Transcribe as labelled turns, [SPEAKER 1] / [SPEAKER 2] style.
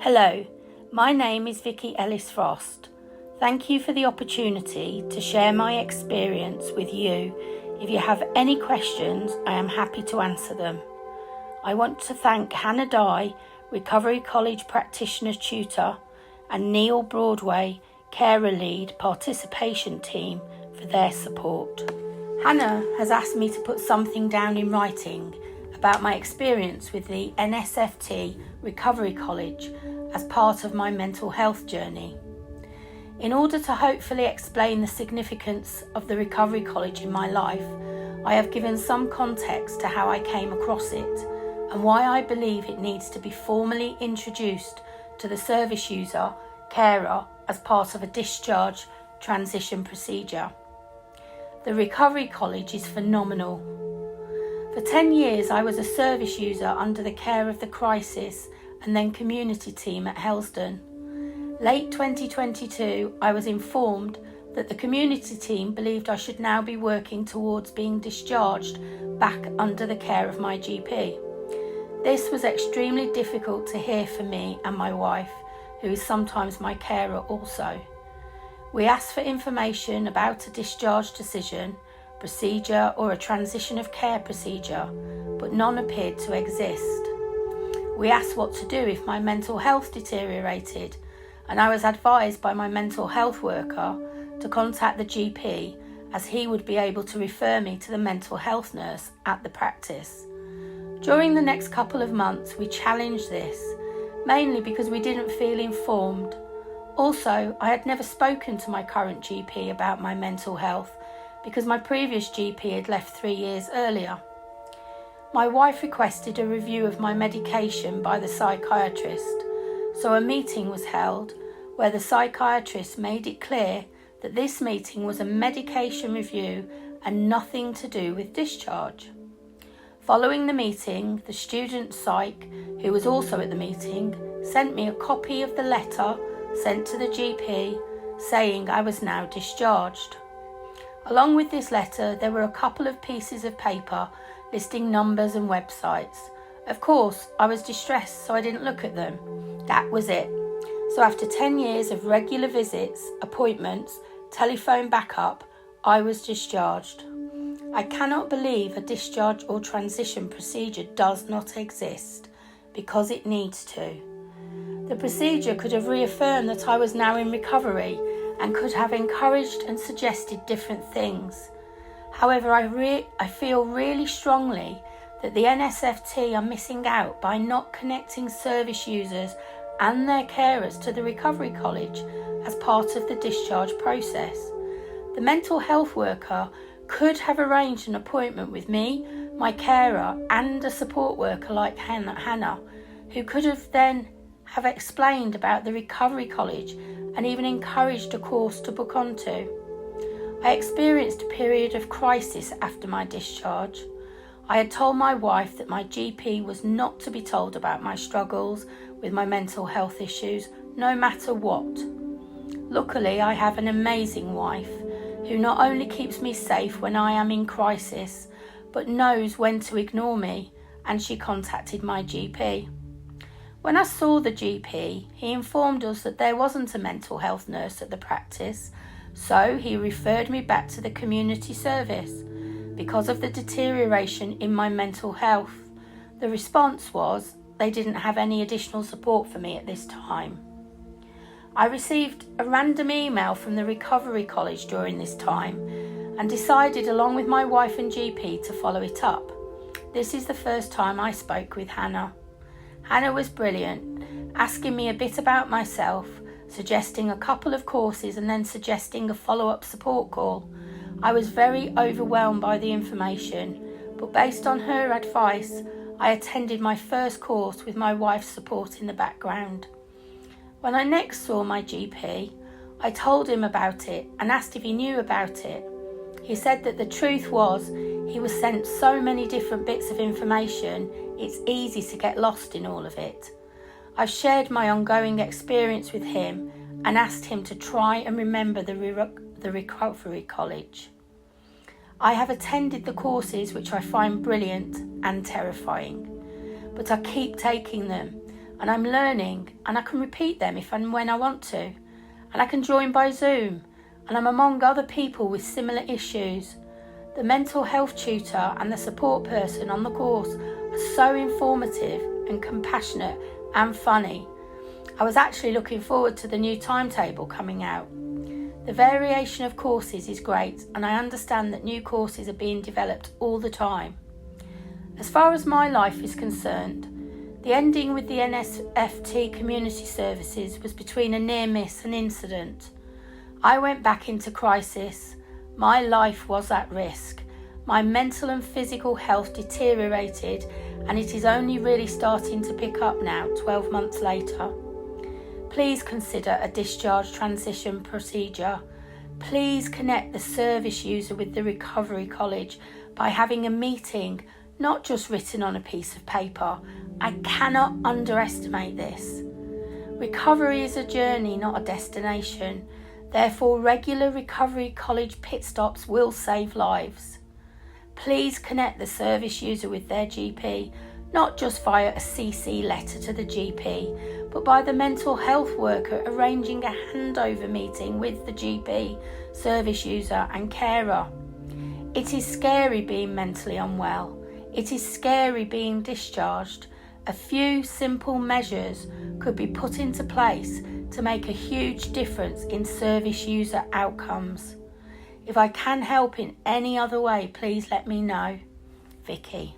[SPEAKER 1] Hello, my name is Vicky Ellis-Frost. Thank you for the opportunity to share my experience with you. If you have any questions, I am happy to answer them. I want to thank Hannah Dye, Recovery College Practitioner Tutor, and Neil Broadway, Carer Lead Participation Team for their support. Hannah has asked me to put something down in writing about my experience with the NSFT Recovery College as part of my mental health journey. In order to hopefully explain the significance of the Recovery College in my life, I have given some context to how I came across it and why I believe it needs to be formally introduced to the service user, carer, as part of a discharge transition procedure. The Recovery College is phenomenal. For 10 years I was a service user under the care of the crisis and then community team at Helsdon. Late 2022, I was informed that the community team believed I should now be working towards being discharged back under the care of my GP. This was extremely difficult to hear for me and my wife, who is sometimes my carer also. We asked for information about a discharge decision, procedure or a transition of care procedure, but none appeared to exist. We asked what to do if my mental health deteriorated, and I was advised by my mental health worker to contact the GP, as he would be able to refer me to the mental health nurse at the practice. During the next couple of months we challenged this, mainly because we didn't feel informed. Also, I had never spoken to my current GP about my mental health because my previous GP had left 3 years earlier. My wife requested a review of my medication by the psychiatrist, so a meeting was held where the psychiatrist made it clear that this meeting was a medication review and nothing to do with discharge. Following the meeting, the student psych, who was also at the meeting, sent me a copy of the letter sent to the GP saying I was now discharged. Along with this letter, there were a couple of pieces of paper listing numbers and websites. Of course, I was distressed, so I didn't look at them. That was it. So after 10 years of regular visits, appointments, telephone backup, I was discharged. I cannot believe a discharge or transition procedure does not exist, because it needs to. The procedure could have reaffirmed that I was now in recovery and could have encouraged and suggested different things. However, I feel really strongly that the NSFT are missing out by not connecting service users and their carers to the Recovery College as part of the discharge process. The mental health worker could have arranged an appointment with me, my carer, and a support worker like Hannah, who could have then have explained about the Recovery College and even encouraged a course to book onto. I experienced a period of crisis after my discharge. I had told my wife that my GP was not to be told about my struggles with my mental health issues, no matter what. Luckily, I have an amazing wife who not only keeps me safe when I am in crisis, but knows when to ignore me, and she contacted my GP. When I saw the GP, he informed us that there wasn't a mental health nurse at the practice, so he referred me back to the community service. Because of the deterioration in my mental health, the response was they didn't have any additional support for me at this time. I received a random email from the Recovery College during this time and decided along with my wife and GP to follow it up. This is the first time I spoke with Hannah. Hannah was brilliant, asking me a bit about myself, suggesting a couple of courses and then suggesting a follow-up support call. I was very overwhelmed by the information, but based on her advice, I attended my first course with my wife's support in the background. When I next saw my GP, I told him about it and asked if he knew about it. He said that the truth was he was sent so many different bits of information, it's easy to get lost in all of it. I've shared my ongoing experience with him and asked him to try and remember the Recovery College. I have attended the courses, which I find brilliant and terrifying, but I keep taking them and I'm learning, and I can repeat them if and when I want to, and I can join by Zoom, and I'm among other people with similar issues. The mental health tutor and the support person on the course are so informative and compassionate and funny. I was actually looking forward to the new timetable coming out. The variation of courses is great, and I understand that new courses are being developed all the time. As far as my life is concerned, the ending with the NSFT community services was between a near miss and incident. I went back into crisis. My life was at risk. My mental and physical health deteriorated, and it is only really starting to pick up now, 12 months later. Please consider a discharge transition procedure. Please connect the service user with the recovery college by having a meeting, not just written on a piece of paper. I cannot underestimate this. Recovery is a journey, not a destination. Therefore, regular recovery college pit stops will save lives. Please connect the service user with their GP, not just via a CC letter to the GP, but by the mental health worker arranging a handover meeting with the GP, service user and carer. It is scary being mentally unwell. It is scary being discharged. A few simple measures could be put into place to make a huge difference in service user outcomes. If I can help in any other way, please let me know. Vicky.